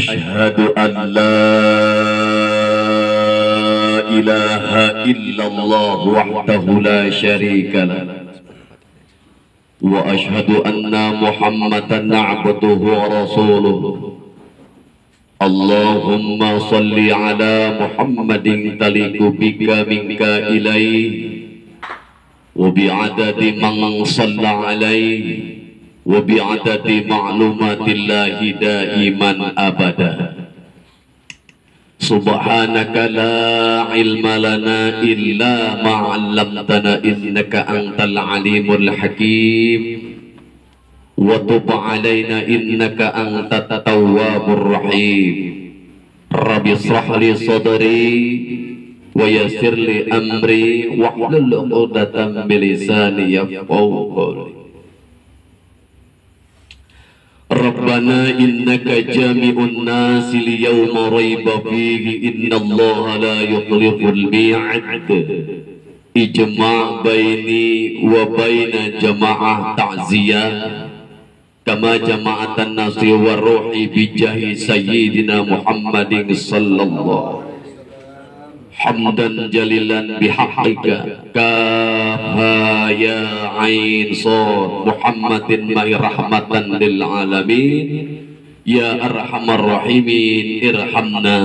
أشهد أن لا إله إلا الله وحده لا شريك له وأشهد أن محمدا عبده ورسوله اللهم صل على محمد تليق بك منك إليه وبعدد من صلى عليه وبعدد معلومات الله دائما أبدا سبحانك لا علم لنا إلا ما علمتنا إنك أنت العليم الحكيم وتب علينا إنك أنت التواب الرحيم رب اشرح لي صدري ويسر لي أمري واحلل عقدة من لساني يفقهوا قولي ربنا إنك جامع الناس ليوم ريب فيه إن الله لا يخلف الميعاد إجماع بيني وبين جماعة تعزية كما جماعة الناس والروح بجاه سيدنا محمد صلى الله حمدا جليلا بحقك كافها يا عين صاد محمد ما رحمة للعالمين يا أرحم الراحمين ارحمنا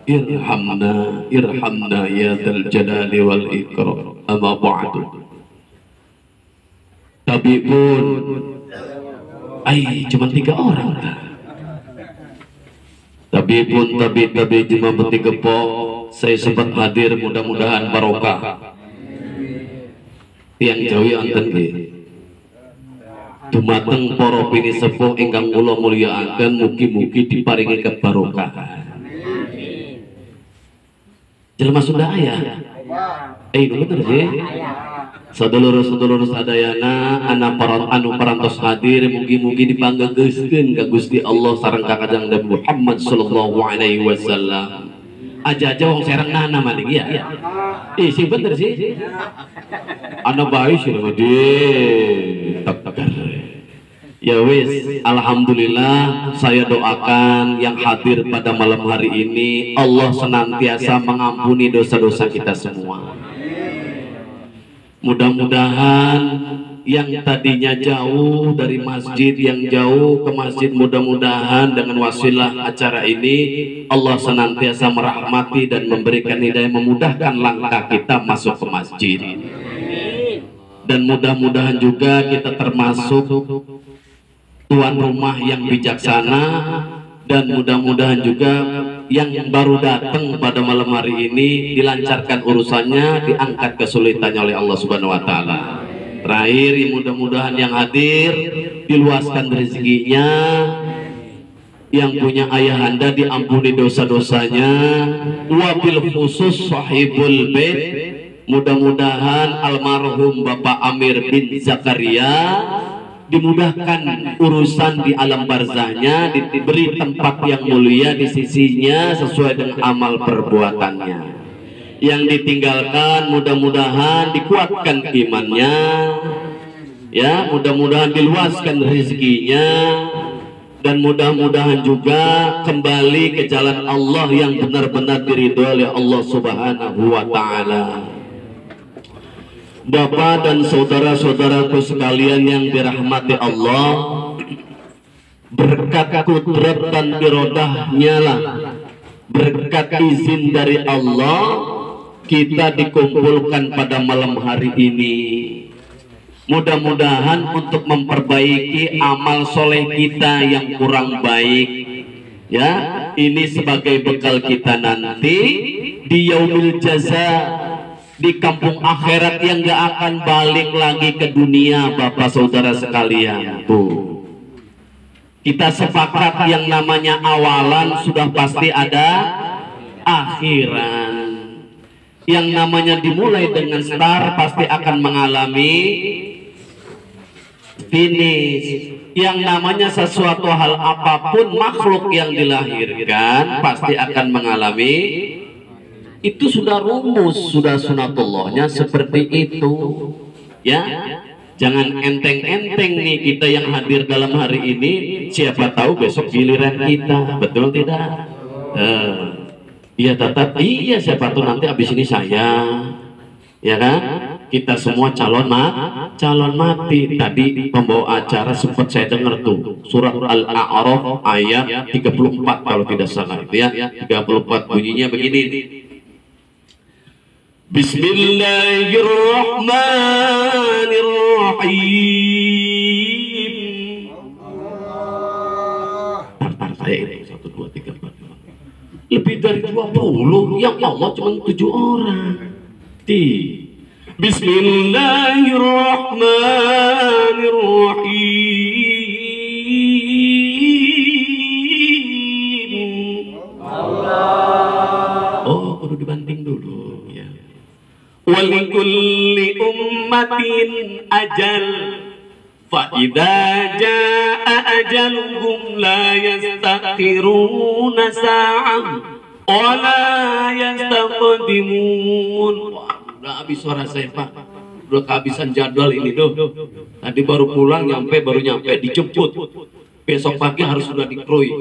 ارحمنا ارحمنا يا ذا الجلال والإكرام أما بعد tapi pun cuma 3 orang tapi cuma bertiga saya sempat hadir mudah-mudahan barokah tiang jauh anten dumateng para pini sepuh ingkang kula mulyakaken mugi-mugi diparingi kebarokah jelema Sunda aya bener sih sadulur-sadulur sadayana anu parantos hadir mugi-mugi dipanggegeuskeun ka Gusti Allah sareng ka Kanjeng Nabi Muhammad sallallahu alaihi wasallam aja wong serang nana maling ya sing bener sih ana bae sih ya wis alhamdulillah saya doakan yang hadir pada malam hari ini Allah senantiasa mengampuni dosa-dosa kita semua. Mudah-mudahan yang tadinya jauh dari masjid yang jauh ke masjid, mudah-mudahan dengan wasilah acara ini Allah senantiasa merahmati dan memberikan hidayah, memudahkan langkah kita masuk ke masjid. Dan mudah-mudahan juga kita termasuk tuan rumah yang bijaksana, dan mudah-mudahan juga yang baru datang pada malam hari ini dilancarkan urusannya, diangkat kesulitannya oleh Allah Subhanahu wa taala. Terakhir, mudah-mudahan yang hadir diluaskan rezekinya, yang punya ayahanda diampuni dosa-dosanya, wabil khusus sahibul bait, mudah-mudahan almarhum Bapak Amir bin Zakaria dimudahkan urusan di alam barzahnya, diberi tempat yang mulia di sisinya sesuai dengan amal perbuatannya. Yang ditinggalkan mudah-mudahan dikuatkan imannya, ya, mudah-mudahan diluaskan rezekinya, dan mudah-mudahan juga kembali ke jalan Allah yang benar-benar diridhoi oleh Allah Subhanahu wa taala. Bapak dan saudara-saudaraku sekalian yang dirahmati Allah, berkat kudrat dan iradahnya lah, berkat izin dari Allah, kita dikumpulkan pada malam hari ini. Mudah-mudahan untuk memperbaiki amal soleh kita yang kurang baik, ya, ini sebagai bekal kita nanti di yaumil jaza, di kampung akhirat yang gak akan balik lagi ke dunia. Bapak saudara sekalian, tuh kita sepakat yang namanya awalan sudah pasti ada akhiran. Yang namanya dimulai dengan start pasti akan mengalami finish. Yang namanya sesuatu hal apapun makhluk yang dilahirkan pasti akan mengalami, itu sudah rumus, sudah sunatullahnya seperti itu, ya. Jangan enteng-enteng nih kita yang hadir dalam hari ini, siapa tahu besok giliran kita, betul tidak? Iya tetap, iya siapa tahu nanti abis ini saya, ya kan? Kita semua calon mati. Tadi pembawa acara sempat saya dengar tuh surat Al-A'raf ayat 34 kalau tidak salah itu ya, 34 bunyinya begini. Bismillahirrahmanirrahim. Tartar saya ini 1, 2, 3, 4, 5. Lebih dari 20, yang Allah cuma 7 orang. Bismillahirrahmanirrahim. Oh, perlu dibanting dulu ya. Walikulli ummatin ajal fa idza jaa ajaluhum la yastakhiruna sa'ah wa la yastaqdimun. Udah habis suara saya Pak, udah kehabisan jadwal ini doh. Tadi baru pulang baru nyampe dijemput, besok pagi harus sudah dikroi.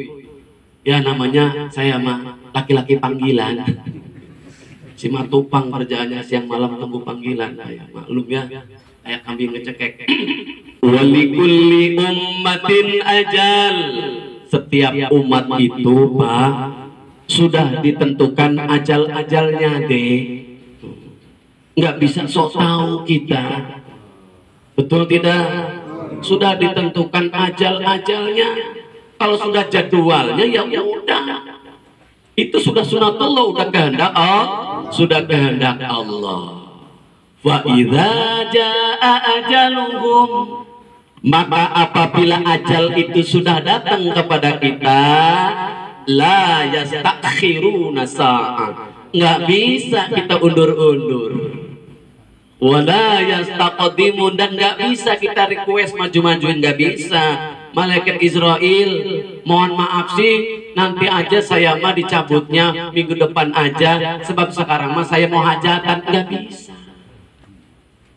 Ya namanya saya mah laki-laki panggilan. Si matupang kerjaannya siang malam tunggu panggilan. Ya, maklum ya, kayak kambing ngecekek. Walikulli ummatin ajal. Setiap umat itu Pak sudah ditentukan ajal-ajalnya deh. Nggak bisa sok tahu kita, betul tidak? Sudah ditentukan ajal-ajalnya. Kalau sudah jadwalnya ya udah, itu sudah sunatullah, udah kehendak sudah kehendak Allah. Wa idza jaa ajaluhum, maka apabila ajal itu sudah datang kepada kita, la yastakhiruna sa'ah, nggak bisa kita undur-undur. Wala yastaqdimun, dan nggak bisa kita request maju-majuin, nggak bisa. Malaikat Israel, mohon maaf sih, nanti aja saya mah dicabutnya minggu depan aja, sebab sekarang mah saya mau hajatan, nggak bisa.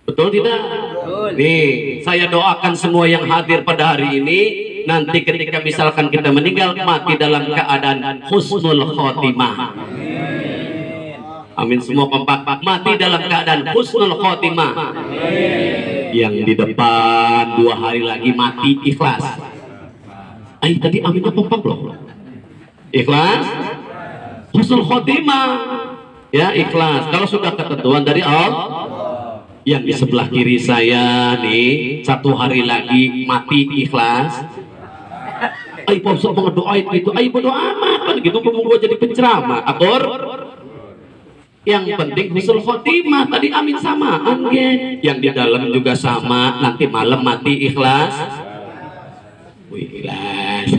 Betul tidak? Nih, saya doakan semua yang hadir pada hari ini, nanti ketika misalkan kita meninggal mati dalam keadaan husnul khotimah. Amin semua kompak, mati dalam keadaan husnul khotimah. Yang di depan 2 hari lagi mati ikhlas. Tadi aminnya kompak loh. Ikhlas, husnul khotimah. Ya ikhlas. Kalau sudah ketentuan dari Allah. Yang di sebelah kiri saya nih 1 hari lagi mati ikhlas. Pak Ustaz mau doain gitu. Bodo amat kan gitu, mau jadi penceramah. Atur. Yang penting husnul khotimah. Tadi amin samaan gen. Yang di dalam juga sama, nanti malam mati ikhlas. Ikhlas.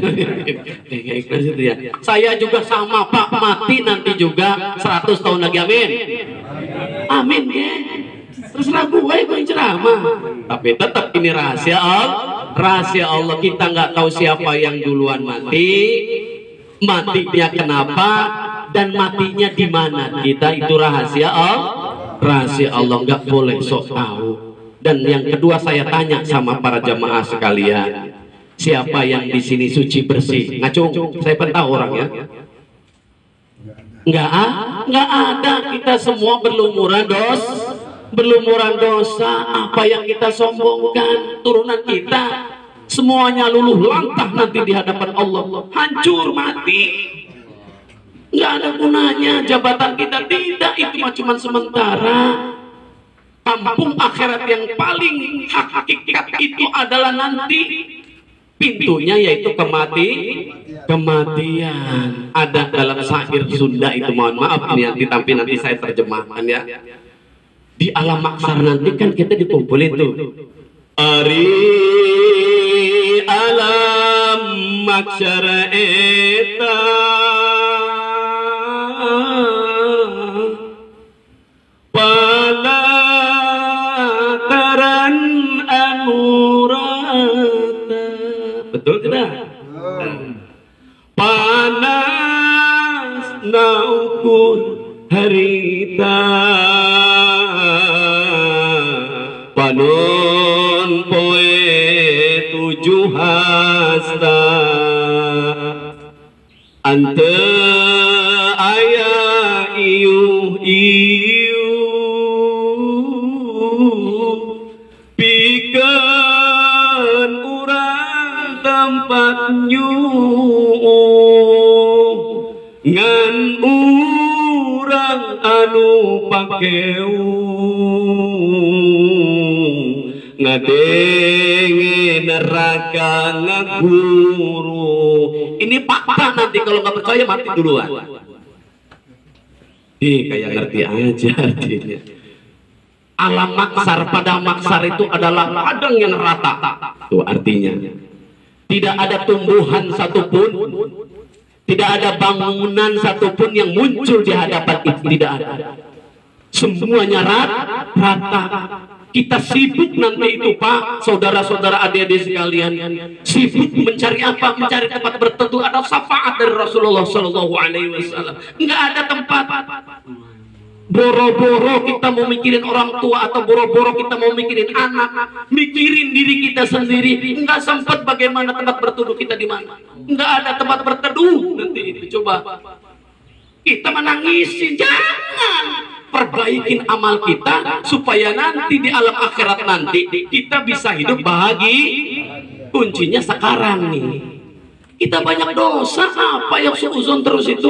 Ikhlas itu ya. Saya juga sama Pak, mati nanti juga 100 tahun lagi, amin. Amin gen. Terserah gue yang ceramah. Tapi tetap ini rahasia Allah. Rahasia Allah, kita nggak tahu siapa yang duluan mati, matinya kenapa, dan matinya di mana. Kita itu rahasia Allah. Rahasia Allah, nggak boleh sok tahu. Dan yang kedua saya tanya sama para jamaah sekalian, siapa yang di sini suci bersih? Ngacung, saya pun tahu orangnya. Nggak ada. Kita semua berlumuran dosa. Apa yang kita sombongkan, turunan kita semuanya luluh lantah nanti di hadapan Allah, hancur mati. Nggak ada gunanya jabatan kita, tidak, itu cuma sementara. Kampung akhirat yang paling hakikat itu adalah nanti pintunya, yaitu kematian. Ada dalam syair Sunda itu, mohon maaf ini nanti saya terjemahkan ya. Di alam mahsyar nanti kan kita dikumpulin tuh. Ari alam mahsyar eta palataran anurata. Betul tidak? Panas naukur harita panon hasta ante aya iu pikeun urang tempat ngan urang anu pakeu ngadenge neraka ngaguru. Ini fakta, nanti kalau nggak percaya mati duluan. Kayak ngerti aja artinya. Alam maksar, pada maksar itu adalah padang yang rata. Tuh artinya. Tidak ada tumbuhan satupun, tidak ada bangunan satupun yang muncul di hadapan itu, tidak ada. Semuanya rata. Kita sibuk nanti itu Pak, saudara-saudara adik-adik sekalian, sibuk mencari apa? Mencari tempat berteduh. Ada syafaat dari Rasulullah Shallallahu Alaihi Wasallam. Nggak ada tempat. Boro-boro kita mau mikirin orang tua, atau boro-boro kita mau mikirin anak, mikirin diri kita sendiri. Nggak sempat bagaimana tempat berteduh kita di mana. Nggak ada tempat berteduh nanti itu. Coba kita menangisin, jangan. Perbaikin amal kita supaya nanti di alam akhirat nanti kita bisa hidup bahagia. Kuncinya sekarang nih. Kita banyak dosa, apa yang seuzon terus itu.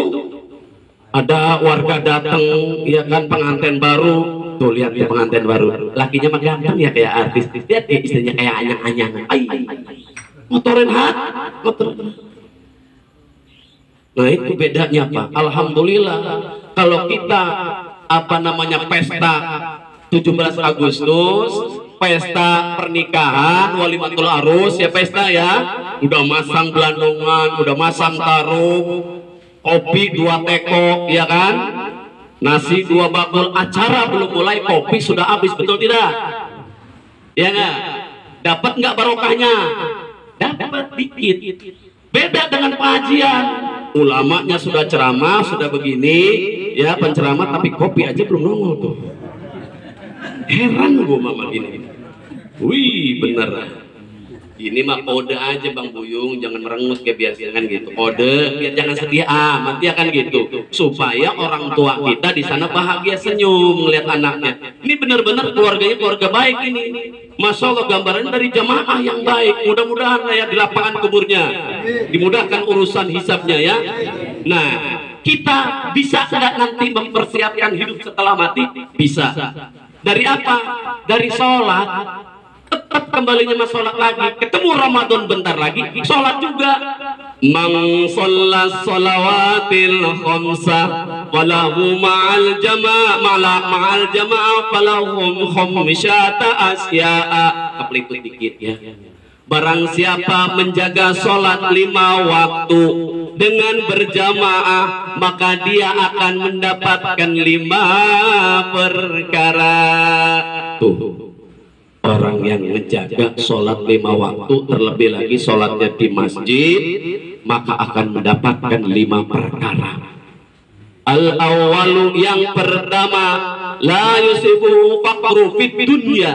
Ada warga datang, ya kan, pengantin baru. Tuh lihat ya pengantin baru, lakinya mah ganteng ya kayak artis. Lihat ya istrinya kayak anyang-anyangan. Motorin motor. Nah itu bedanya Pak. Alhamdulillah kalau kita pesta 17 Agustus, pesta pernikahan, walimatul arus ya pesta ya, udah masang belandongan, udah masang taruh, kopi 2 teko ya kan, nasi 2 bakul, acara belum mulai kopi sudah habis, betul tidak? Ya nggak? Dapat nggak barokahnya? Dapat dikit. Beda dengan pengajian, ulamanya sudah ceramah, sudah begini ya penceramah, tapi kopi aja belum nongol tuh. Heran gue mama gini. Wih bener. Ini mah kode aja Bang Buyung, jangan merengut kayak biasa kan gitu. Kode biar jangan sedih amat ya kan gitu. Supaya orang tua kita di sana bahagia senyum melihat anaknya. Ini benar-benar keluarganya keluarga baik ini. Masya Allah gambaran dari jamaah yang baik. Mudah-mudahan ya di lapangan kuburnya dimudahkan urusan hisabnya ya. Nah kita bisa nggak nanti mempersiapkan hidup setelah mati? Bisa. Dari apa? Dari sholat. Tetap kembalinya mas sholat lagi, ketemu Ramadan bentar lagi, sholat juga. Man sholat sholawatil khamsa walahu ma'al jama'a falahum khamsyata asya'a. Kepeliput dikit ya. Barang siapa menjaga sholat 5 waktu dengan berjamaah, maka dia akan mendapatkan 5 perkara. Tuh orang yang menjaga sholat 5 waktu, terlebih lagi sholatnya di masjid, maka akan mendapatkan 5 perkara. Al-awwalu, yang pertama, la yusifu faqru fid dunya.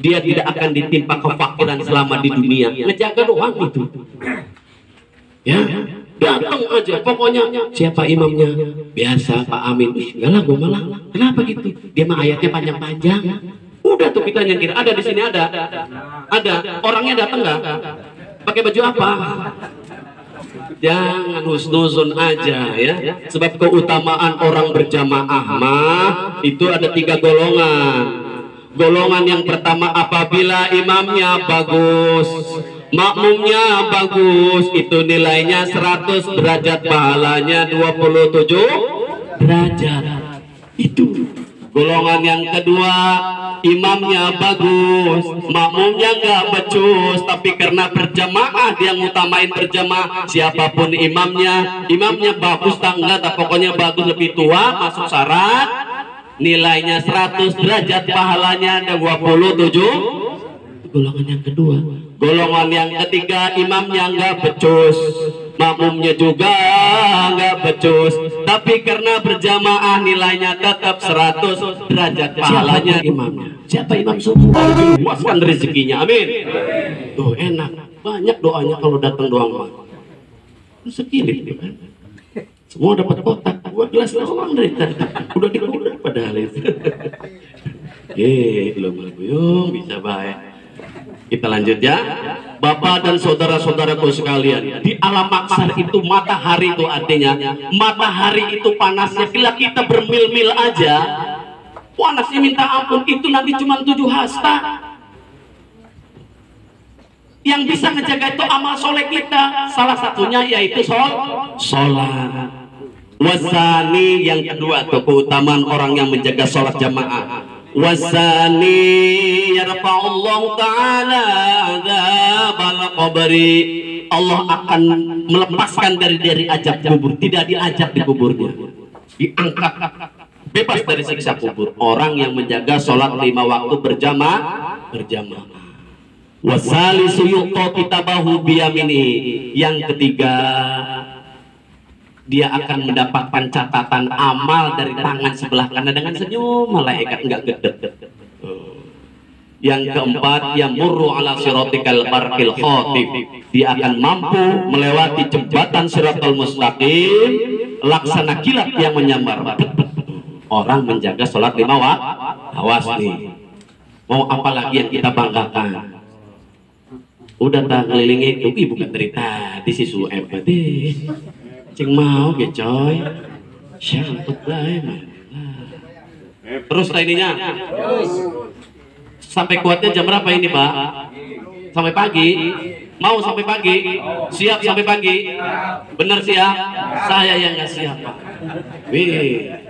Dia tidak akan ditimpa kefakiran selama di dunia. Ngejaga doang itu. Ya, datang aja. Pokoknya siapa imamnya? Biasa Pak Amin. Enggak lah, gue malah. Kenapa gitu? Dia mah ayatnya panjang-panjang. Udah tuh kita nyengir. Ada di sini ada. Orangnya datang nggak? Pakai baju apa? Jangan husnuzon aja ya. Sebab keutamaan orang berjamaah mah itu ada 3 golongan. Golongan yang pertama, apabila imamnya bagus, makmumnya bagus, itu nilainya 100 derajat, pahalanya 27 derajat. Itu. Golongan yang kedua, imamnya bagus, makmumnya nggak becus, tapi karena berjamaah dia ngutamain berjamaah. Siapapun imamnya bagus tak enggak, tak pokoknya bagus, lebih tua, masuk syarat, nilainya 100 derajat, pahalanya ada 27. Golongan yang kedua. Golongan yang ketiga, imamnya nggak becus, makmumnya juga nggak becus, tapi karena berjamaah nilainya tetap 100 derajat, pahalanya imamnya. Siapa imam subuh? Luaskan rezekinya, amin. Tuh enak. Banyak doanya kalau datang doang mah. Sekilip gitu kan. Semua dapat kotak, 2 gelas doang dari tadi. Udah dikurangi padahal itu. Belum buyung bisa baik. Kita lanjut ya. Bapak dan saudara-saudaraku sekalian, di alam maksar itu matahari itu artinya matahari itu panasnya bila kita bermil-mil aja panasnya minta ampun, itu nanti cuma 7 hasta. Yang bisa ngejaga itu amal soleh kita, salah satunya yaitu sholat. Wasani yang kedua tuh keutamaan orang yang menjaga sholat jamaah. Wasani yarfa'ullahu ta'ala adzabal qabri. Allah akan melepaskan dari azab kubur, tidak diajak di kuburnya, diangkat bebas dari siksa kubur orang yang menjaga sholat 5 waktu berjamaah. Wasalisu yu'ta kitabahu biyamini. Yang ketiga, dia akan mendapatkan catatan amal dari tangan sebelah kanan dengan senyum, malaikat enggak gedek. Yang keempat, yamurru ala siratikal barqil khatib. Dia akan mampu melewati jembatan siratal mustaqim laksana kilat yang menyambar. Orang menjaga sholat 5 waktu. Awas nih, mau apa lagi yang kita banggakan? Udah tak ngelilingi itu, bukan dari tadi si Sueb tadi. Cing mau ge coy. Syangkut lah. Terus lainnya. Sampai kuatnya jam berapa ini, Pak? Sampai pagi. Mau sampai pagi? Siap sampai pagi? Bener siap? Saya yang nggak siap, Pak.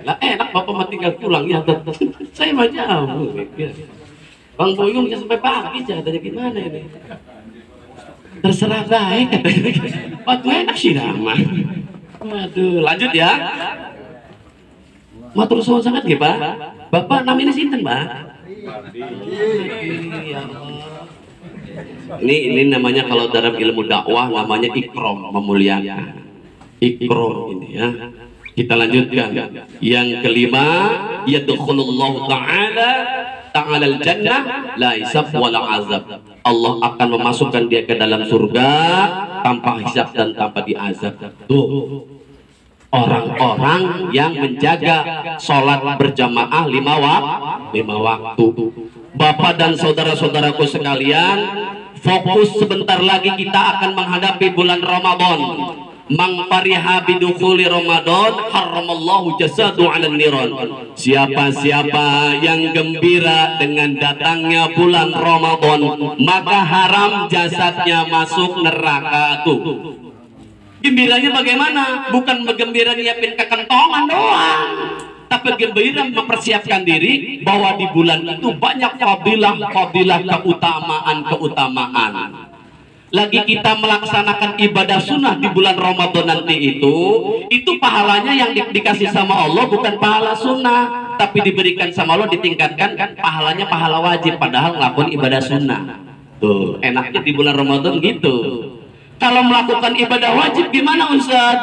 Lah enak Bapak mah tinggal pulang ya. Saya mah jauh. Bang Boyong bisa sampai pagi, katanya gimana ini? Terserah baik katanya. Waktu enak sih nama. Waduh, lanjut ya. Matur suwun sangat nggih, Pak. Bapak namanya sinten, Pak? Ini namanya kalau dalam ilmu dakwah namanya ikram, memuliakan. Ikram ini ya. Kita lanjutkan. Yang kelima, yadkhulullahu ta'ala al-jannah la hisab wala azab. Allah akan memasukkan dia ke dalam surga tanpa hisab dan tanpa diazab. Tuh, orang-orang yang menjaga sholat berjamaah 5 waktu. Bapak dan saudara-saudaraku sekalian, fokus sebentar lagi kita akan menghadapi bulan Ramadan. Mang fariha bidukhuli Ramadan haramallahu jasadu 'alan niran. Siapa-siapa yang gembira dengan datangnya bulan Ramadan, maka haram jasadnya masuk neraka. Tuh, gembiranya bagaimana? Bukan bergembira nyiapin kekentongan doang, tapi gembira mempersiapkan diri bahwa di bulan itu banyak fadilah, keutamaan. Lagi kita melaksanakan ibadah sunnah di bulan Ramadan nanti itu pahalanya yang dikasih sama Allah bukan pahala sunnah, tapi diberikan sama Allah, ditingkatkan kan pahalanya pahala wajib, padahal ngelakuin ibadah sunnah. Tuh, enaknya di bulan Ramadan gitu. Kalau melakukan ibadah wajib gimana Ustaz?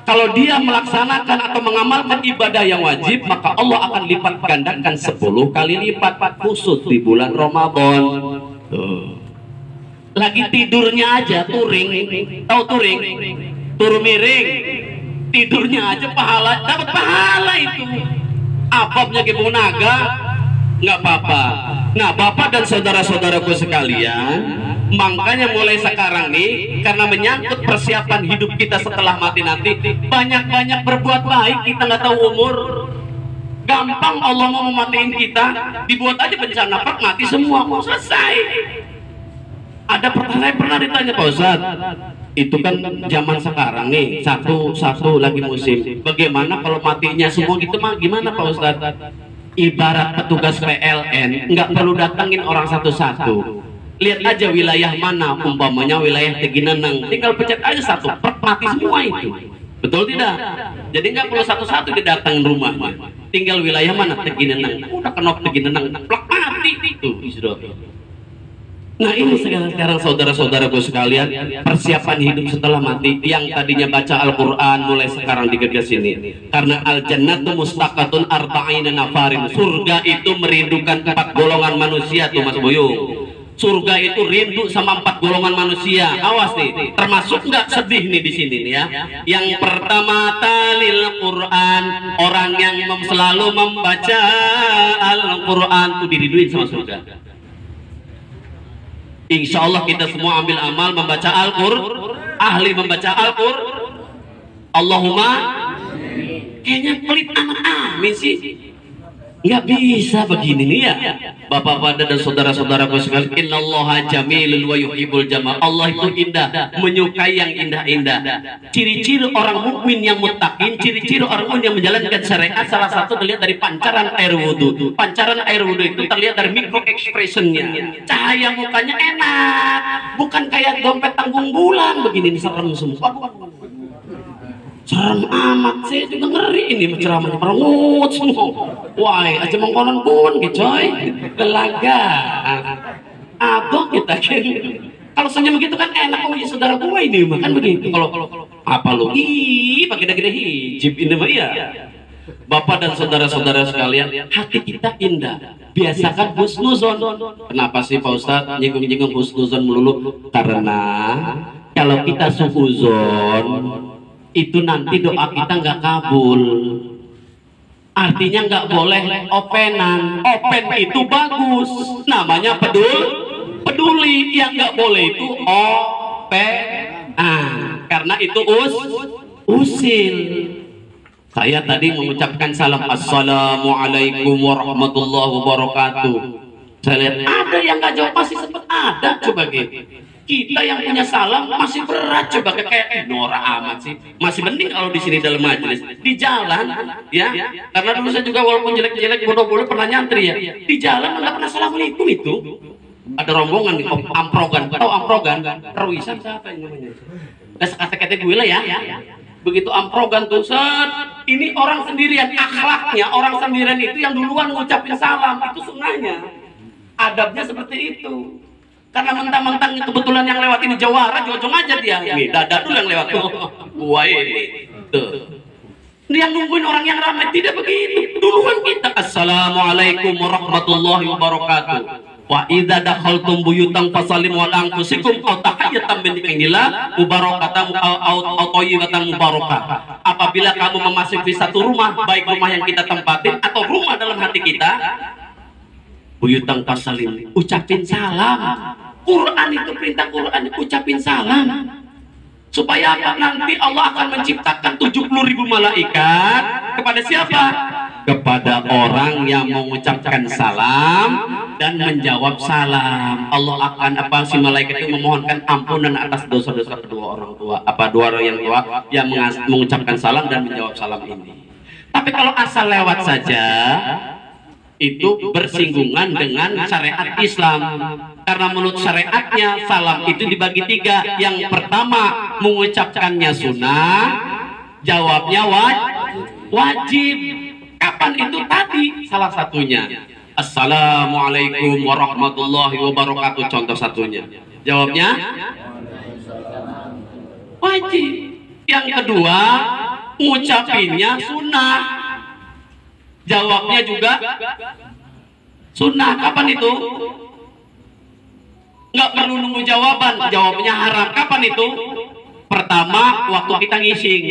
Kalau dia melaksanakan atau mengamalkan ibadah yang wajib, maka Allah akan lipat gandakan 10 kali lipat, khusus di bulan Ramadan. Tuh. Lagi tidurnya aja touring, tahu touring? Tur miring, tidurnya aja pahala, dapat pahala itu. Apapnya ke naga, nggak apa-apa. Nah, Bapak dan saudara-saudaraku sekalian, makanya mulai sekarang nih, karena menyangkut persiapan hidup kita setelah mati nanti, banyak-banyak berbuat baik. Kita nggak tahu umur. Gampang Allah mau mematiin kita, dibuat aja bencana, mati semua, mau selesai. Ada pertanyaan, pernah ditanya Pak Ustadz, itu kan zaman sekarang nih, satu lagi musim, bagaimana kalau matinya semua gitu mah gimana Pak Ustadz? Ibarat petugas PLN, nggak perlu datangin orang satu-satu, lihat aja wilayah mana, umpamanya wilayah Tegineneng, tinggal pencet aja satu, mati semua itu, betul tidak? Jadi nggak perlu satu-satu didatangin rumahnya, tinggal wilayah mana, Tegineneng, udah kenop Tegineneng, plak mati itu. Nah ini sekarang saudara-saudaraku sekalian, persiapan hidup setelah mati. Yang tadinya baca Al-Quran mulai sekarang digegas ini, karena al-jannatu mustaqatun arba'ina nafarin. Surga itu merindukan 4 golongan manusia tuh Mas Buyung. surga itu rindu sama 4 golongan manusia. Awas nih, termasuk nggak sedih nih di sini nih ya. Yang pertama talil Quran, orang yang selalu membaca Al-Quran tuh diriduin sama surga. Insya Allah kita semua ambil amal membaca Al-Quran, ahli membaca Al-Quran. Allahumma, kayaknya pelit amat amin sih. Nggak bisa begini nih ya, bapak-bapak dan saudara-saudaraku sekalian. Innallaha jamilul wa yuhibbul jamal. Allah itu indah, menyukai yang indah-indah. Ciri-ciri orang mukmin yang muttaqin, ciri-ciri orang mukmin yang menjalankan syariat, salah satu terlihat dari pancaran air wudhu. Pancaran air wudhu itu terlihat dari micro expressionnya. Cahaya mukanya enak, bukan kayak dompet tanggung bulan begini, serem semua. Serem amat, saya juga ngeri ini ceramahnya merengut semua. Wah, aja mengkonon pun gitu coy. Gelaga. Abang kita kan. Kalau senyum begitu kan enak, oh ya saudara gue ini mah kan begitu. Kalau apa lu? Ih, pakai gede hijab ini mah iya. Bapak dan saudara-saudara sekalian, hati kita indah. Biasakan husnuzon. Kenapa sih Pak Ustadz nyinggung-nyinggung husnuzon melulu? Karena kalau kita suuzon itu nanti doa kita nggak kabul. Artinya nggak boleh openan. Open itu bagus, namanya peduli. Yang nggak boleh itu openan, karena itu usil. Saya tadi mengucapkan salam, assalamualaikum warahmatullahi wabarakatuh. Saya lihat ada yang nggak jawab, masih sempat ada. Coba gitu. Kita yang punya salam masih berat, coba kayak norak amat sih. Masih mending kalau di sini dalam majelis, di jalan ya. Karena dulu saya juga walaupun jelek-jelek bodoh-bodoh pernah nyantri ya. Di jalan nggak pernah assalamualaikum itu. Ada rombongan nih, amprogan, tahu amprogan? Perwisan siapa yang namanya? Kata-kata gue lah ya. Begitu amprogan tuh set, ini orang sendirian, akhlaknya orang sendirian itu yang duluan ngucapin salam, itu sunnahnya. Adabnya seperti itu. Karena mentang-mentang kebetulan yang lewat ini jawara, jojong aja dia. Nih, dada dulu yang lewat tuh. Gua ini. Tuh. Ini yang nungguin orang yang ramai, tidak begitu. Duluan kita. Assalamualaikum warahmatullahi wabarakatuh. Wa idza dakhaltum buyutan fasallimu ala anfusikum aw tahiyyatan min indillah mubarakatan aw thayyibatan mubarakah. Apabila kamu memasuki satu rumah, baik rumah yang kita tempatin atau rumah dalam hati kita, buyutang pasalim, ucapin salam. Quran itu perintah Quran, ucapin salam. Supaya apa? Nanti Allah akan menciptakan 70.000 malaikat. Kepada siapa? Kepada orang yang mengucapkan salam dan menjawab salam. Allah akan si malaikat itu memohonkan ampunan atas dosa-dosa kedua orang tua. Dua orang yang tua yang mengucapkan salam dan menjawab salam ini. Tapi kalau asal lewat saja, itu bersinggungan dengan syariat Islam. Karena menurut syariatnya salam itu dibagi 3. Yang pertama mengucapkannya sunnah, jawabnya wajib. Kapan itu tadi? Salah satunya assalamualaikum warahmatullahi wabarakatuh, contoh satunya. Jawabnya wajib. Yang kedua ngucapinnya sunnah, jawabnya juga sunnah. Kapan itu? Nggak perlu nunggu jawaban, jawabnya haram. Kapan itu? Pertama waktu kita ngising.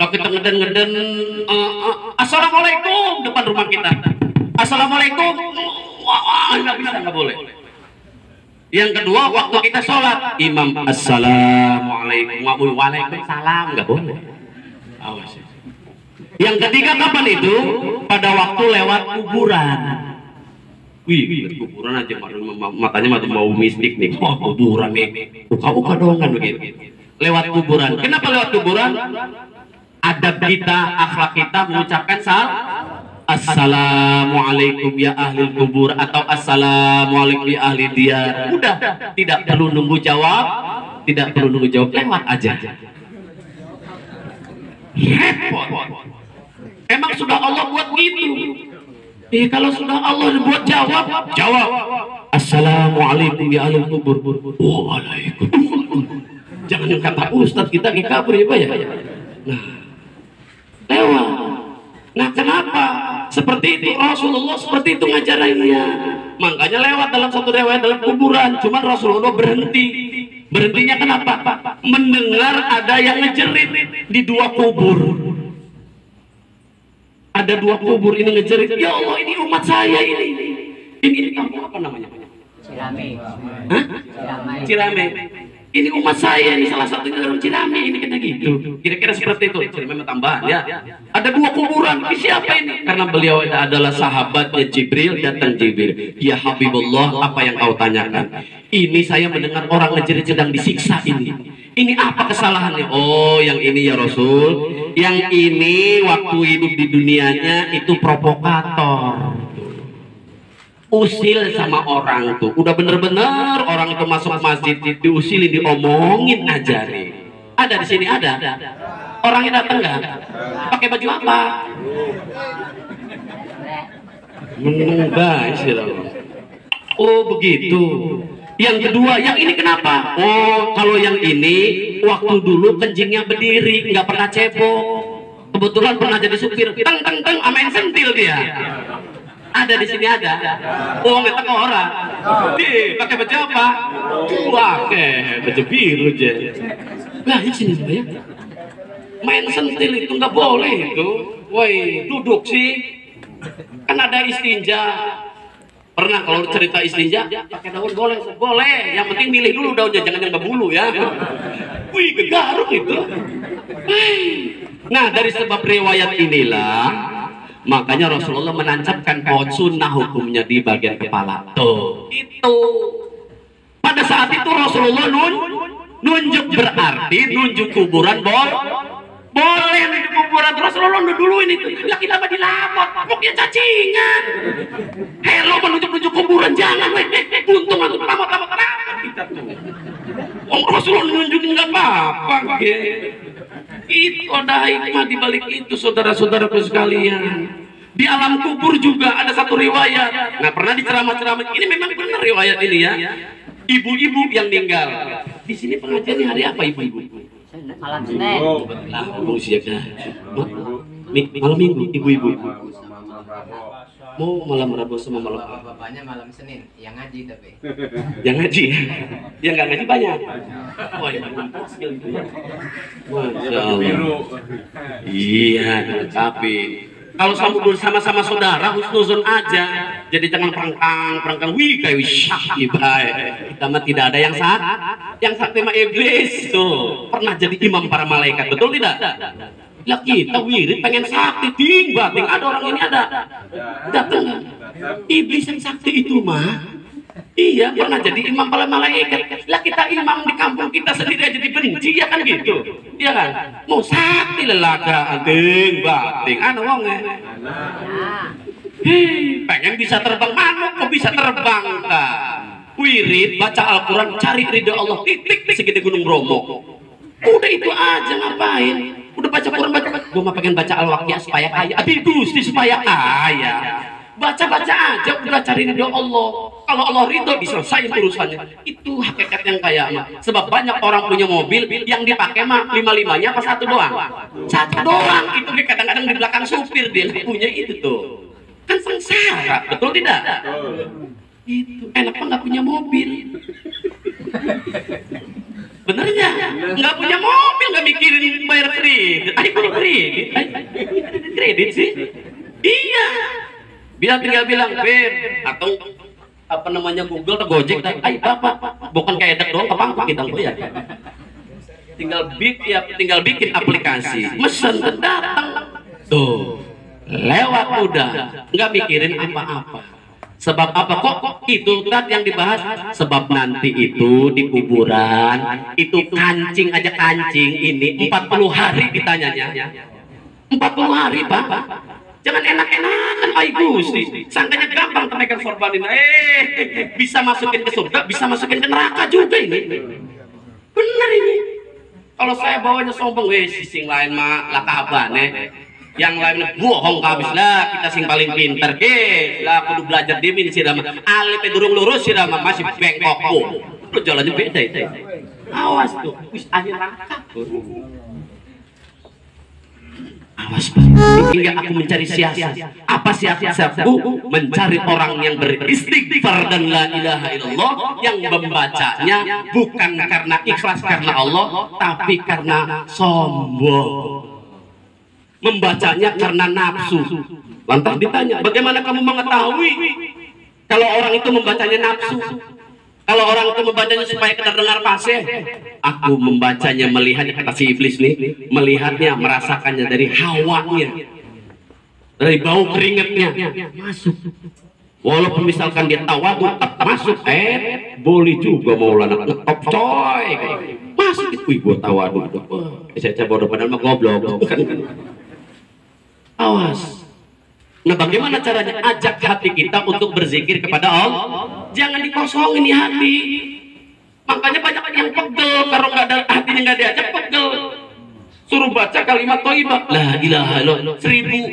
Kalau kita ngeden-ngeden assalamualaikum depan rumah kita, assalamualaikum, nggak bisa, nggak boleh. Yang kedua waktu kita sholat, imam assalamualaikum, waalaikumsalam, nggak boleh. Awas. Yang ketiga kapan itu? Pada waktu lewat kuburan. Wih, kuburan aja matanya mau mistik nih. Oh, kuburan nih. Uka-uka dong kan begitu. Lewat kuburan. Kenapa lewat kuburan? Adab kita, akhlak kita mengucapkan assalamualaikum ya ahli kubur atau assalamualaikum ya ahli diyar. Udah, tidak perlu nunggu jawab, lewat aja. Repot. Emang sudah Allah buat gitu. Kalau sudah Allah buat jawab. Assalamualaikum ya ahli kubur. Waalaikumsalam. Jangan yang kata Ustadz kita kabur ya Pak ya. Nah, lewat. Nah, kenapa? Seperti itu Rasulullah seperti itu ngajarannya. Makanya lewat dalam satu riwayat dalam kuburan, cuman Rasulullah berhenti. Berhentinya kenapa? Mendengar ada yang ngejerit di dua kubur. Ada dua kubur ini ngejerit, ya Allah ini umat saya ini. Ini kampung apa namanya? Cirame. Hah? Cirame. Ini umat saya, ini salah satunya dari Cirame, ini kena gitu. Kira-kira seperti itu. Cirame tambahan ya. Ada dua kuburan. Ini siapa ini? Karena beliau adalah sahabatnya Jibril, datang Jibril. Ya Habibullah, apa yang kau tanyakan? Ini saya mendengar orang ngejerit sedang disiksa ini. Ini apa kesalahannya? Oh, yang ini ya Rasul. Yang ini waktu hidup di dunianya itu provokator. Usil sama orang tuh, udah bener-bener orang itu masuk masjid diusili, diomongin aja nih. Ada di sini ada. Orangnya datang nggak? Pakai baju apa? Menunggu sih. Oh begitu. Yang kedua, yang ini kenapa? Oh kalau yang ini waktu dulu kencingnya berdiri, nggak pernah cebok. Kebetulan pernah jadi supir, teng teng teng, amain sentil dia. Ada di sini ada. Oh ngetek orang. Di pakai baju apa? Pakai baju biru aja. Lah di sini ya. Main sentil itu nggak boleh itu. Woi duduk sih. Kan ada istinja. Pernah kalau cerita istinja pakai daun boleh, boleh. Yang penting milih dulu daunnya, jangan yang berbulu ya. Wih gegaruk itu. Nah dari sebab riwayat inilah makanya Rasulullah menancapkan pohon sunnah hukumnya di bagian kepala. Tuh, itu. Pada saat itu Rasulullah nunjuk, berarti nunjuk kuburan boleh nunjuk kuburan. Rasulullah dulu ini tuh. Laki lama dilamot, pokoknya cacingan. Hello menunjuk kuburan jangan, buntung untuk lamot kita tuh. Rasulullah nunjukin nggak apa-apa. Itu ada hikmah di balik itu, saudara-saudaraku sekalian. Di alam kubur juga ada satu riwayat. Nah, pernah di ceramah-ceramah ini memang benar riwayat ini ya. Ibu-ibu yang meninggal. Di sini pengajiannya hari apa ibu-ibu? Malam Senin. Malam Minggu, ibu-ibu. Mau malam Rabu sama malam Bapaknya malam Senin, yang ngaji tapi. Yang ngaji? Yang nggak ngaji banyak. Wah, Masya Allah. Iya, tapi kalau sama-sama saudara husnuzon aja. Jadi jangan perangkang. Wih, kayak syaki baik. Kita mah tidak ada yang sakti mah iblis tuh. Pernah jadi imam para malaikat, betul tidak? Lah kita wirid pengen sakti ting ada orang ini ada datang iblis yang sakti itu mah iya pernah jadi imam para malaikat. Lah kita imam di kampung kita sendiri aja dibenci ya kan gitu iya kan mau sakti lelaga ting ada wongnya pengen bisa terbang manuk kok bisa terbang kan wirid baca Al-Quran cari ridho Allah titik segede gunung Bromo udah itu aja ngapain udah baca Quran gue mah pengen baca Al-Waqiah supaya kaya tapi Gusti supaya kaya baca aja udah cari ridho Allah. Kalau Allah ridho diselesain urusannya. Itu hakikat yang kaya mah. Sebab banyak orang punya mobil yang dipakai mah 5-5-nya apa satu doang itu kadang-kadang di belakang supir dia punya itu tuh kan sengsara betul tidak itu enak mah nggak punya mobil benernya nggak punya mobil nggak mikirin bayar kredit punya kredit sih iya tinggal bilang Beb atau apa namanya Google atau Gojek bapak bukan kayak dek doang kepangkuk kita ya tinggal bikin aplikasi mesen datang tuh lewat udah nggak mikirin apa-apa. Sebab apa kok itu kan yang dibahas sebab nanti itu di kuburan itu kancing ini 40 hari ditanyanya 40 hari Pak jangan enak-enakan ay Gusti sangkanya gampang tenaga sorbanin bisa masukin ke surga bisa masukin ke neraka juga ini bener ini kalau saya bawanya sombong sing lain mah lah kabane yang lain bohong kabis lah kita sing paling pinter lah kudu belajar demi si Rama alif durung lurus si Rama masih bengkok lu jalannya beda itu awas tuh wis akhir rangka Awas Pak. Hingga aku mencari siasat. Apa siasatku? Mencari orang yang beristighfar dan la ilaha illallah, yang membacanya bukan karena ikhlas karena Allah, tapi karena sombong. Membacanya karena nafsu. Lantas ditanya, bagaimana kamu mengetahui kalau orang itu membacanya nafsu? Kalau orang itu membacanya supaya terdengar fasih? Aku membacanya, melihatnya, kata si iblis nih, melihatnya, merasakannya dari hawanya, dari bau keringetnya, masuk. Walaupun misalkan dia tawadu, tetap masuk. Boleh juga Maulana ngetop coy, masuk itu gua tawadu. Saya bodoh padahal mah goblok. Awas. Nah, bagaimana caranya? Ajak hati kita untuk berzikir kepada Allah. Jangan dikosongin di hati. Makanya banyak yang pegel kalau nggak ada hatinya, nggak diajak pegel. Suruh baca kalimat thayyibah, la ilaha illallah,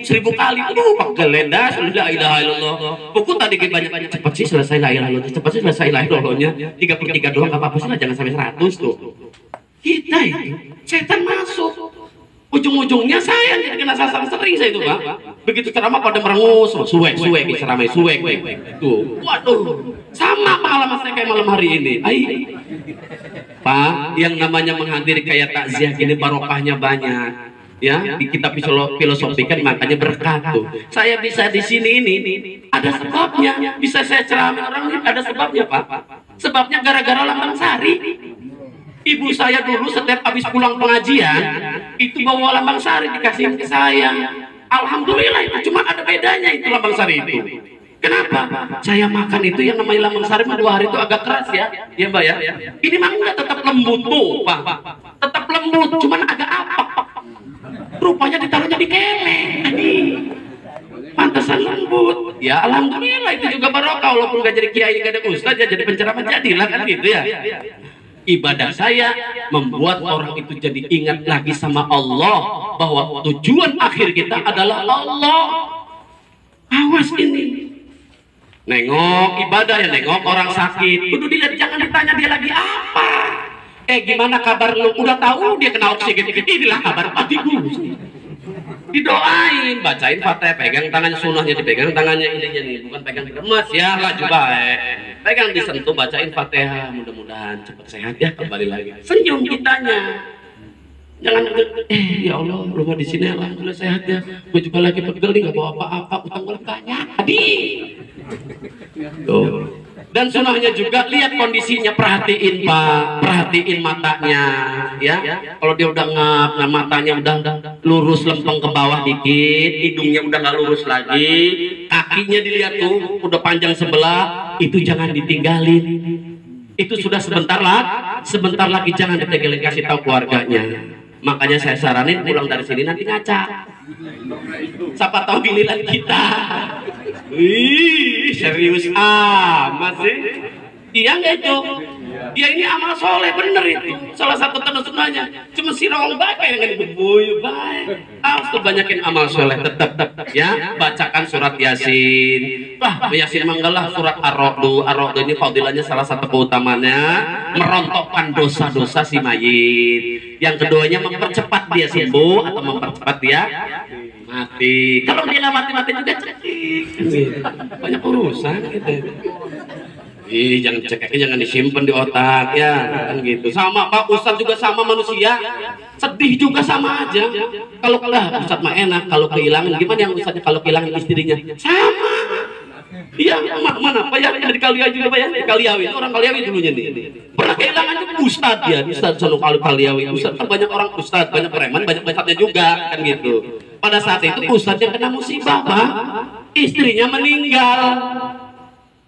seribu kali. Aduh, pegel lendas, la ilaha illallah. Buku tadi banyak cepat sih selesai la ilaha illallah, cepat sih selesai la ilaha illallahnya. 33 doang nggak apa-apa sih lah, jangan sampai 100 tuh. Kita itu setan masuk. Ujung-ujungnya saya jadi kena sasaran sering saya itu Pak. Begitu ceramah pada merengus, suwek ceramah suwek tuh. Waduh, sama pengalaman saya kayak malam hari ini. Pak, yang namanya menghadiri kayak takziah gini barokahnya banyak. Ya, kita filosofikan makanya berkah tuh. Saya bisa di sini ini ada sebabnya. Bisa saya ceramah orang ini ada sebabnya Pak. Sebabnya gara-gara Lambang Sari. Ibu saya dulu setiap habis pulang pengajian itu bawa Lambang Sari dikasih ke saya. Alhamdulillah itu cuma ada bedanya itu Lambang Sari itu. Kenapa? Saya makan itu yang namanya Lambang Sari 2 hari itu agak keras ya, ya Mbak ya. Ini mah enggak, tetap lembut tuh Pak. Tetap lembut, cuman agak apa? Rupanya ditaruhnya di keleng. Pantesan lembut. Ya alhamdulillah itu juga barokah, walaupun gak jadi kiai, gak ada ustaz, ya jadi penceramah jadilah kan gitu ya. Ibadah saya membuat orang itu jadi ingat lagi sama Allah, bahwa tujuan akhir kita adalah Allah. Awas ini. Nengok ibadah ya, nengok orang sakit. Kudu dilihat, jangan ditanya dia lagi apa. Gimana kabar lu? Udah tahu dia kena oksigen. Inilah kabar patiku. Didoain, bacain Fatihah, pegang tangannya, sunahnya dipegang tangannya ininya nih, bukan pegang gemes ya, laju baik. Pegang disentuh, bacain Fatihah, mudah-mudahan cepat sehat ya, kembali lagi. Senyum kitanya. Jangan ya Allah, rumah di sini alhamdulillah sehat ya. Gue juga lagi pegel nih, nggak bawa apa-apa, utang gue banyak. Tuh. Dan sunahnya juga lihat kondisinya, perhatiin Pak, perhatiin matanya ya. Kalau dia udah ngap, nah matanya udah lurus lempeng ke bawah dikit, hidungnya udah nggak lurus lagi, kakinya dilihat tuh udah panjang sebelah, itu jangan ditinggalin. Itu sudah sebentar lagi jangan ditinggalin, kasih tahu keluarganya. Makanya saya saranin pulang dari sini nanti ngaca. Siapa tahu giliran kita. Wih, serius amat sih. Iya nggak itu? Ya ini amal soleh bener itu. Salah satu tanda sunnahnya. Cuma sirong baik yang nggak dibubuy baik. Harus banyakin amal soleh tetap ya. Bacakan surat Yasin. Wah, Yasin manggalah surat Ar-Ra'd. Ar-Ra'd ini fadilahnya salah satu keutamanya merontokkan dosa-dosa si mayit. Yang keduanya mempercepat dia sembuh atau mempercepat dia mati. Kalau dia nggak mati-mati juga cekik. Banyak urusan gitu. Jangan cekiknya jangan disimpan di otak ya, kan gitu. Sama Pak Ustadz juga sama manusia, sedih juga sama aja. Kalau Ustadz mah enak, kalau kehilangan gimana yang Ustadznya kalau kehilangan istrinya? Sama. Iya, mana Pak ya di Kaliawi juga Pak ya, di Kaliawi itu orang Kaliawi dulunya nih. Pernah kehilangan juga Ustadz ya, Ustadz selalu Kaliawi. Ustadz kan banyak orang Ustadz, banyak preman, banyak Ustadznya juga kan gitu. Pada saat itu Ustadz yang kena musibah Pak, istrinya meninggal.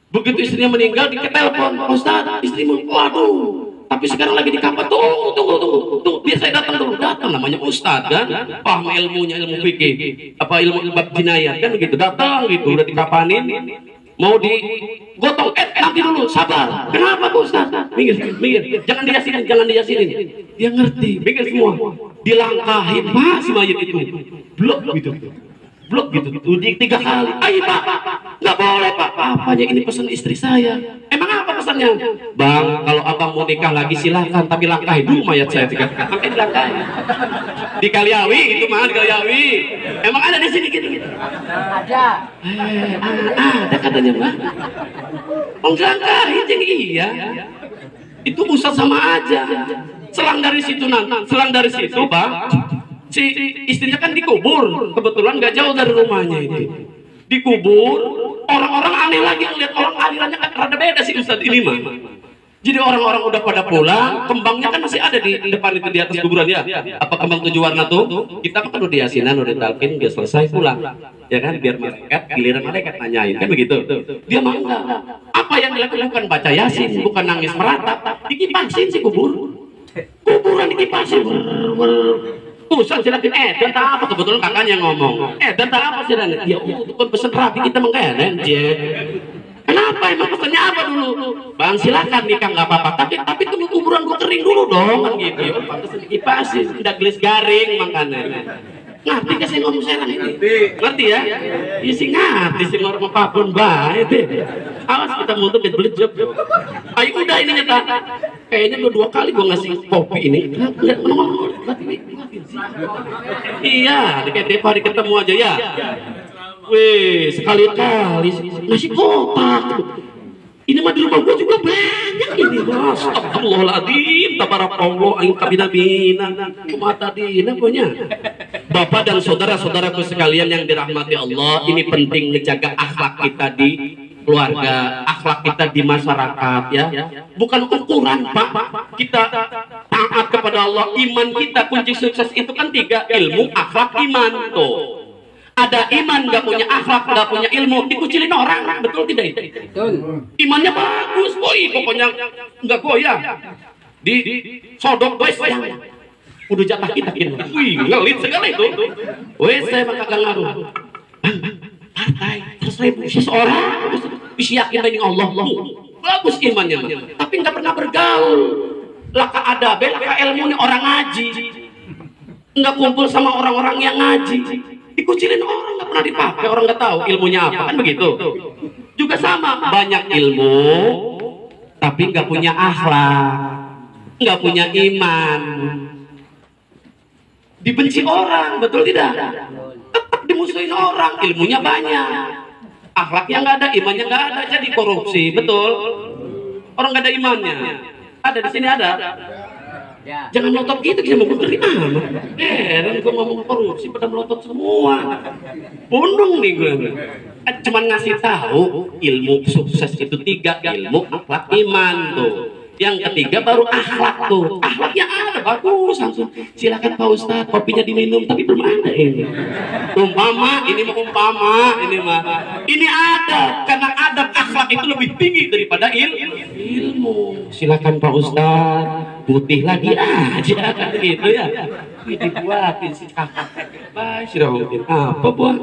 Begitu istrinya meninggal ditelepon, Ustadz istrimu, waduh, tapi sekarang lagi di kapal. Tunggu, biar saya datang dulu. Datang, namanya Ustadz kan, paham ilmunya, ilmu fikih, apa ilmu bab jinayat kan gitu. Datang gitu, udah dikapanin, mau digotong, nanti dulu, sabar. Kenapa Ustadz? Minggir, jangan diyasinin. Dia ngerti, minggir semua. Dilangkahin Pak si mayit itu, blok gitu. Udah 3 kali. Ayo Pak, nggak boleh Pak. Apanya ini pesan istri saya. Emang apa pesan mayatnya. Bang, kalau abang mau nikah lagi silahkan, tapi langkahi dulu mayat saya 3 kali. Sampai dilangkahi. Di Kaliawi itu mah, di Kaliawi. Emang ada di sini gitu? Ada. Ada katanya Mbak. Oh langkahi jadi iya. Itu Ustaz sama aja. Selang dari situ Bang. Si istrinya kan dikubur, kebetulan nggak jauh dari rumahnya itu. Dikubur, orang-orang aneh lagi ngeliat orang alirannya kan rada beda sih Ustadz ini mah. Jadi orang-orang udah pada pulang, kembangnya kan masih ada di depan itu di atas kuburan ya. Apa kembang 7 warna tuh? Kita kan udah diasinan, udah talqin, dia selesai pulang. Ya kan biar malaikat, giliran malaikat nanyain kan begitu. Dia mah enggak. Apa yang dilakukan baca Yasin, bukan nangis meratap, dikipasin sih kubur. Kuburan dikipasin. Ustaz silakan dan tak apa kebetulan kakaknya ngomong. Dan tak apa sih dan ya itu kan pesen rapi kita mengkenen kenapa emang pesennya apa dulu? Bang silakan nikah nggak apa-apa tapi tunggu kuburan gua kering dulu dong kan gitu ya. Pantes dikipasin udah gelis garing makanya. Ngerti gak sih ngomong sekarang ini? Ngerti ya? Isi ngerti sih ngomong apapun baik deh. Awas kita muntah belit job. Ayo udah ini nyata. Kayaknya udah 2 kali gua ngasih kopi ini. Enggak ngomong. Iya, kayak tiap hari ketemu aja ya. Wih, sekali-kali nasi kotak. Ini mah di rumah gua juga banyak ini, Mas. Astagfirullahaladzim, tabarakallah, aing kabina-bina. Kumata dina punya. Bapak dan saudara-saudaraku sekalian yang dirahmati Allah, ini penting menjaga akhlak kita di keluarga, akhlak kita di masyarakat ya. Bukan ukuran Pak, kita taat kepada Allah, iman kita kunci sukses itu kan 3, ilmu, akhlak, iman tuh. Ada iman nggak punya akhlak, nggak punya ilmu, dikucilin orang, betul tidak itu? Betul. Imannya bagus, boy, pokoknya nggak goyah. Di sodok boy sayang. Udah jatah kita gitu. Wih, ngelit sekali itu. Weh, saya mah kagak ngaruh. Partai, terus seseorang bisa yakin dengan Allah. Bagus imannya mah. Tapi nggak pernah bergaul. Laka adabe, laka ilmu nih orang ngaji. Nggak kumpul sama orang-orang yang ngaji. Dikucilin orang, nggak pernah dipakai, orang nggak tahu ilmunya apa kan begitu. Juga sama, banyak ilmu tapi nggak punya akhlak, nggak punya iman, dibenci orang, betul tidak? Tetap dimusuhin orang, ilmunya banyak, akhlaknya nggak ada, imannya nggak ada, jadi korupsi, betul? Orang nggak ada imannya, ada di sini ada. Jangan melotot gitu, kita mau dari amat. Heran gue ngomong korupsi pada melotot semua. Bondong nih gue. Cuman ngasih tahu ilmu sukses itu 3, ilmu, akhlak, iman tuh. Yang ketiga baru akhlak tuh. Akhlaknya ada bagus langsung. Silakan Pak Ustadz, kopinya diminum tapi belum ada ini. Umpama, ini mah umpama, ini mah. Ini ada karena adab akhlak itu lebih tinggi daripada ilmu. Silakan Pak Ustadz, putih lagi aja kan gitu ya. Dibuatin si kakak. Baik, sudah mungkin apa buat?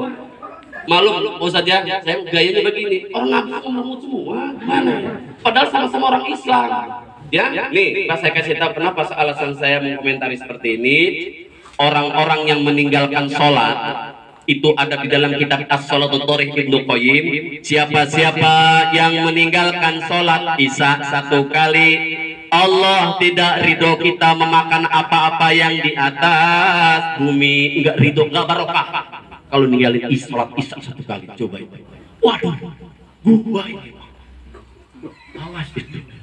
Malu Ustadz ya, saya gayanya begini. Orang ngapa ngomong semua? Mana? Padahal sama-sama orang Islam. Ya, nih, saya kasih tahu kenapa alasan saya mengomentari seperti ini. Orang-orang yang meninggalkan sholat itu ada di dalam kitab As-Shalatul Thoriq Ibnu Qayyim. Siapa-siapa yang meninggalkan sholat isya 1 kali, Allah tidak ridho kita memakan apa-apa yang di atas bumi. Enggak ridho, enggak barokah. Kalau ninggalin sholat isya 1 kali, coba itu. Waduh, gua ini. Awas itu.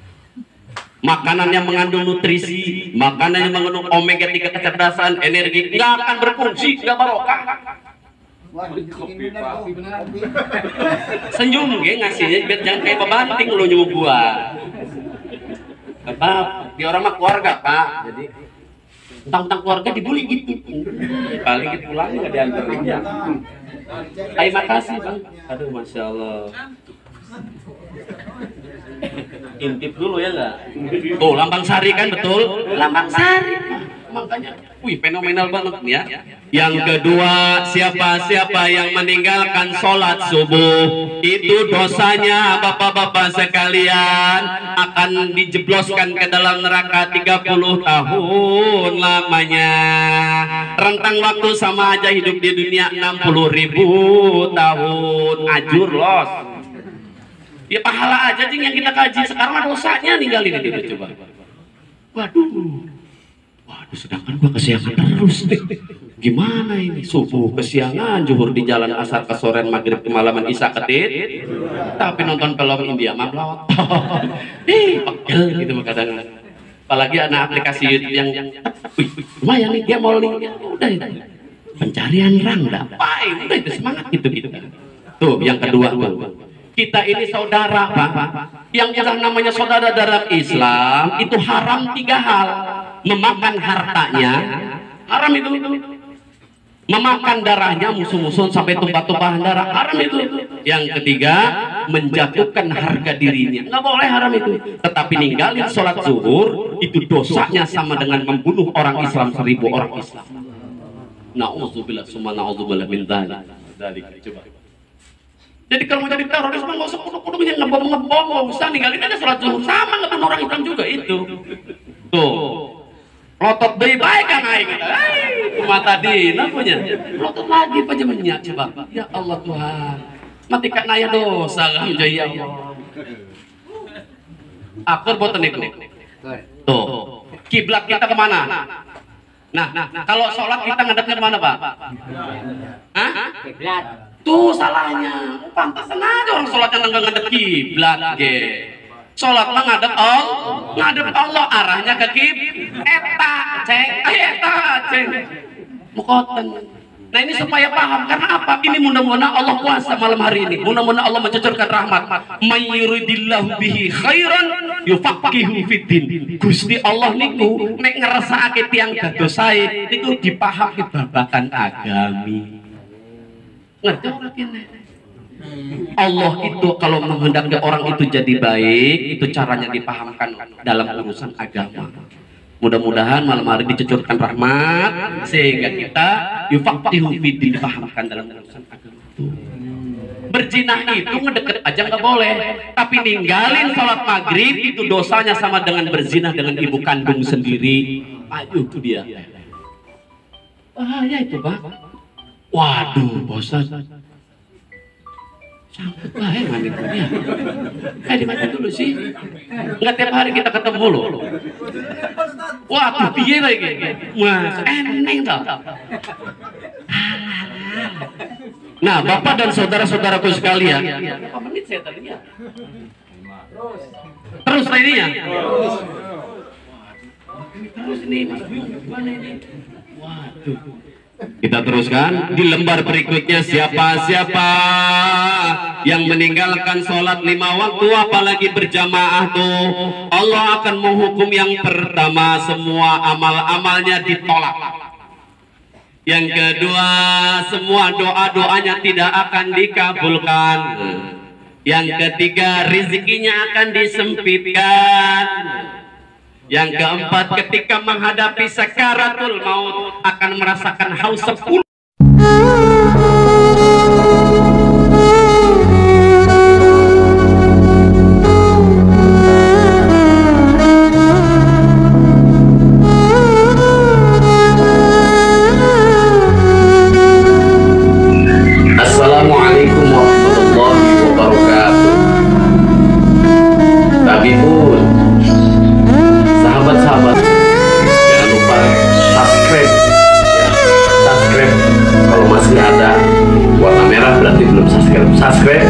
Makanan yang mengandung nutrisi, makanan yang mengandung omega 3 kecerdasan, energi, nggak akan berfungsi, nggak barokah. Senyum ge ngasihnya, biar jangan kayak pebanting lo nyuruh gua. Apa? Di orang mah keluarga Pak, jadi tentang keluarga dibully gitu. Paling gitu pulang nggak diantarin ya. Terima kasih Bang. Aduh, masya Allah. Intip dulu ya nggak? Oh, Lambang Sari kan betul? Lambang Sari. Makanya, wih fenomenal banget nih ya. Yang kedua, siapa-siapa yang meninggalkan sholat subuh, itu dosanya bapak-bapak sekalian akan dijebloskan ke dalam neraka 30 tahun lamanya. Rentang waktu sama aja hidup di dunia 60.000 tahun. Ajur los. Ya pahala aja Cing yang kita kaji. Sekarang ada dosanya ninggalin itu coba. Waduh. Waduh, sedangkan gua kesiangan terus nih. Gimana ini? Subuh kesiangan, zuhur di jalan, asar ke sorean, maghrib ke malaman, isya ketit. Tapi nonton film India mamlot. Pegel gitu kadang. Apalagi ada aplikasi YouTube yang wih, lumayan nih dia mau link. Udah itu. Pencarian rangda. Udah itu semangat gitu. Tuh, yang kedua tuh. Kita ini saudara, Pak. Yang namanya saudara dalam Islam itu haram 3 hal. Memakan hartanya, haram itu. Memakan darahnya, musuh-musuh sampai tumpah-tumpahan darah, haram itu. Yang ketiga, menjatuhkan harga dirinya, nggak boleh, haram itu. Tetapi ninggalin sholat zuhur itu dosanya sama dengan membunuh orang Islam 1000 orang Islam. Na'udzubillah summa na'udzubillah min dzalik. Coba. Jadi kalau mau jadi teroris mah nggak usah kudu-kudu ngebom, nggak usah, ninggalin aja sholat zuhur, sama ngebunuh orang Islam juga itu. Tuh. Lotot baik kan aing kita. Cuma tadi namanya. Lotot lagi apa jamannya coba. Ya Allah Tuhan. Matikan aya dosa kan ya Allah. Akur boten niku. Tuh. Kiblat kita kemana? Nah, kalau sholat kita ngadepnya kemana, Pak? Hah? Kiblat. Tuh salahnya. Pantasan aja orang sholatnya enggak ngadep kiblat ge. Sholat mah ngadep Allah, arahnya ke eta ceng mukoten. Nah ini supaya paham, karena apa? Ini mudah-mudahan Allah puasa malam hari ini, mudah-mudahan Allah mencucurkan rahmat. Mayuridillahu bihi khairan yufaqihu fiddin. Gusti Allah niku nek ngeresake tiyang dados sae niku dipahami babagan agami. Ngerti ora kene? Allah itu kalau menghendaki orang itu jadi baik, itu caranya dipahamkan dalam urusan agama. Mudah-mudahan malam hari dicucurkan rahmat sehingga kita yufaqihu fiddin, dipahamkan dalam urusan agama. Berzinah itu ngedeket aja nggak boleh, tapi ninggalin sholat maghrib itu dosanya sama dengan berzinah dengan ibu kandung sendiri. Ayo itu dia. Bahaya itu, Pak. Waduh, bosan. Sangkut lah mandi dia. Dimana dulu sih? Nggak tiap hari kita ketemu loh. Waduh, piye lagi? Mas, eneng tau. Nah, Bapak dan saudara-saudaraku sekalian, berapa menit saya tadi ya? Terus ini ya? Terus ini, Mas, gimana ini? Waduh. Kita teruskan di lembar berikutnya. Siapa-siapa yang meninggalkan sholat 5 waktu apalagi berjamaah tuh, Allah akan menghukum yang pertama semua amal-amalnya ditolak. Yang kedua, semua doa-doanya tidak akan dikabulkan. Yang ketiga, rezekinya akan disempitkan. Yang keempat, ketika menghadapi sakaratul maut akan merasakan haus 10. Assalamualaikum warahmatullahi wabarakatuh. Tabibun, sahabat-sahabat, jangan lupa subscribe ya. Subscribe kalau masih ada warna merah berarti belum subscribe. Subscribe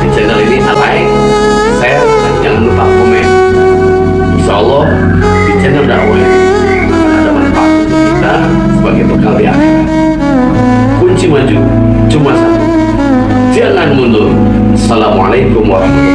di channel ini, like, share, dan jangan lupa komen. Insya Allah di channel dakwah ini akan ada manfaat untuk kita sebagai bekal di akhirat. Kunci maju cuma satu, jangan mundur. Assalamualaikum warahmatullahi wabarakatuh.